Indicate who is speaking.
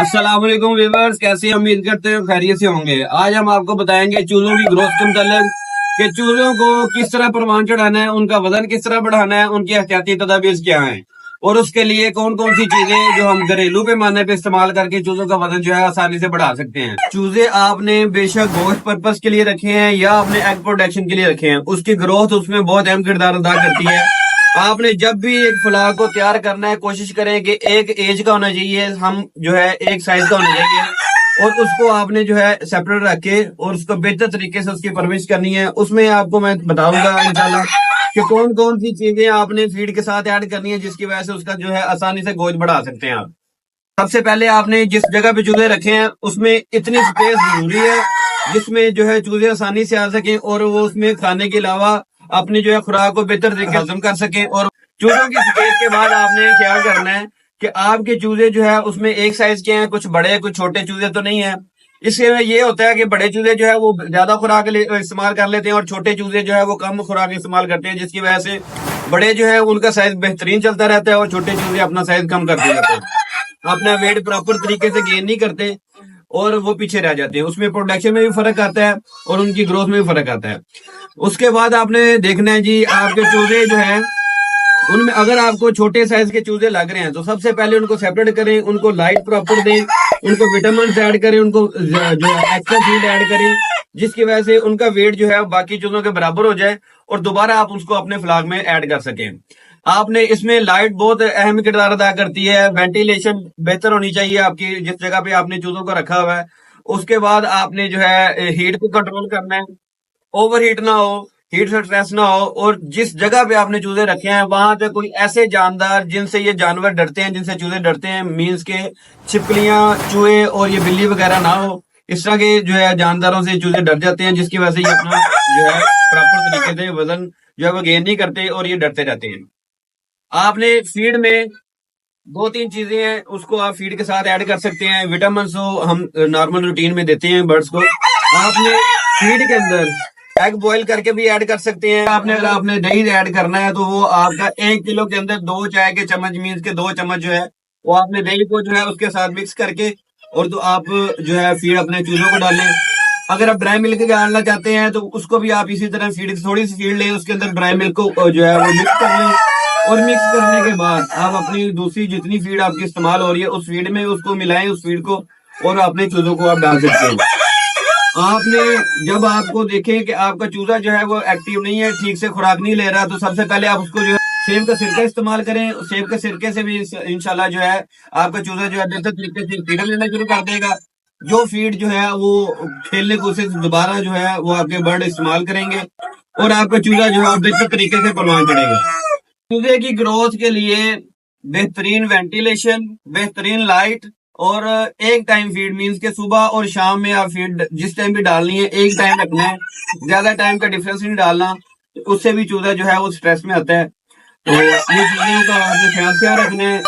Speaker 1: अस्सलाम वालेकुम व्यूअर्स, कैसे हैं? उम्मीद करते हैं खैरियत से होंगे। आज हम आपको बताएंगे चूजों की ग्रोथ के मुतालिक कि चूजों को किस तरह परवान चढ़ाना है, उनका वजन किस तरह बढ़ाना है, उनकी एहतियाती तदाबीर क्या है और उसके लिए कौन कौन सी चीजें जो हम घरेलू पैमाने पे इस्तेमाल करके चूजों का वजन जो है आसानी से बढ़ा सकते हैं। चूजे आपने बेशक गोश्त पर्पज के लिए रखे हैं या आपने एग प्रोडक्शन के लिए रखे हैं, उसकी ग्रोथ उसमें बहुत अहम किरदार अदा करती है। आपने जब भी एक फ्लावर को तैयार करना है, कोशिश करें कि एक एज का होना चाहिए, हम जो है एक साइज का होना चाहिए और उसको आपने जो है सेपरेट रख के और उसको बेहतर तरीके से उसकी परवरिश करनी है। उसमें आपको मैं बताऊंगा इंशाल्लाह कि कौन कौन सी चीजें आपने फीड के साथ ऐड करनी है जिसकी वजह से उसका जो है आसानी से गोश्त बढ़ा सकते हैं आप। सबसे पहले आपने जिस जगह पे चूजे रखे हैं उसमें इतनी स्पेस जरूरी है जिसमें जो है चूजे आसानी से आ सकें और वो उसमें खाने के अलावा अपनी जो है खुराक को बेहतर तरीके से हजम कर सकें। और चूजों की स्पेस के बाद आपने ख्याल करना है कि आपके चूजे जो है उसमें एक साइज के हैं, कुछ बड़े कुछ छोटे चूजे तो नहीं है। इससे ये होता है कि बड़े चूजे जो है वो ज्यादा खुराक इस्तेमाल कर लेते हैं और छोटे चूजे जो है वो कम खुराक इस्तेमाल करते हैं, जिसकी वजह से बड़े जो है उनका साइज बेहतरीन चलता रहता है और छोटे चूजे अपना साइज कम करते रहते हैं, अपना वेट प्रॉपर तरीके से गेन नहीं करते और वो पीछे रह जाते हैं। उसमें प्रोडक्शन में भी फर्क आता है और उनकी ग्रोथ में भी फर्क आता है। उसके बाद आपने देखना है जी, आपके चूजे जो है उनमें अगर आपको छोटे साइज के चूजे लग रहे हैं तो सबसे पहले उनको सेपरेट करें, उनको लाइट प्रॉपर दें, उनको विटामिन ऐड करें, उनको जो एक्स्ट्रा फीड ऐड करें जिसकी वजह से उनका वेट जो है बाकी चूजों के बराबर हो जाए और दोबारा आप उसको अपने फ्लाग में ऐड कर सकें। आपने इसमें लाइट बहुत अहम किरदार अदा करती है। वेंटिलेशन बेहतर होनी चाहिए आपकी जिस जगह पे आपने चूजों को रखा हुआ है। उसके बाद आपने जो है हीट को कंट्रोल करना है, ओवर हीट ना हो, हीट से स्ट्रेस ना हो। और जिस जगह पे आपने चूजे रखे हैं वहां पे कोई ऐसे जानदार जिनसे ये जानवर डरते हैं, जिनसे चूजे डरते हैं, मीन्स के छिपकलियां, चूहे और ये बिल्ली वगैरह ना हो। इस तरह के जो है जानदारों से चूजे डर जाते हैं जिसकी वजह से ये अपना जो है प्रॉपर तरीके से वजन जो है वो गेन नहीं करते और ये डरते रहते हैं। आपने फीड में दो तीन चीजें हैं उसको आप फीड के साथ ऐड कर सकते हैं। विटामिन तो हम नॉर्मल रूटीन में देते हैं बर्ड्स को। आपने फीड के अंदर एग बॉईल करके भी ऐड कर सकते हैं। आपने अगर आपने दही ऐड करना है तो वो आपका 1 किलो के अंदर 2 चाय के चम्मच मीन्स के 2 चम्मच जो है वो आपने दही को जो है उसके साथ मिक्स करके और तो आप जो है फीड अपने चूजों को डालें। अगर आप ड्राई मिल्क डालना चाहते हैं तो उसको भी आप इसी तरह फीड थोड़ी सी फीड लें, उसके अंदर ड्राई मिल्क को जो है वो मिक्स कर लें और मिक्स करने के बाद आप अपनी दूसरी जितनी फीड आपकी इस्तेमाल हो रही है उस फीड में उसको मिलाएं, उस फीड को, और अपने चूजों को आप डाल सकते हैं। आपने जब आपको देखें कि आपका चूजा जो है वो एक्टिव नहीं है, ठीक से खुराक नहीं ले रहा, तो सबसे पहले आप उसको जो है सेब का सिरका इस्तेमाल करें। सेब के सिरके से भी इंशाल्लाह जो है आपका चूजा जो है बेहतर तरीके से फीड लेना शुरू कर देगा। जो फीड जो है वो खेलने को उसे दोबारा जो है वो आपके बर्ड इस्तेमाल करेंगे और आपका चूजा जो है बेहतर तरीके से परवान चढ़ेगा। चूजे की ग्रोथ के लिए बेहतरीन वेंटिलेशन, बेहतरीन लाइट और एक टाइम फीड मीन्स के सुबह और शाम में आप फीड जिस टाइम भी डालनी है एक टाइम रखना है, ज्यादा टाइम का डिफरेंस नहीं डालना, उससे भी चूजा जो है वो स्ट्रेस में आता है। तो ये चीजों का आपने ख्याल क्या रखना है।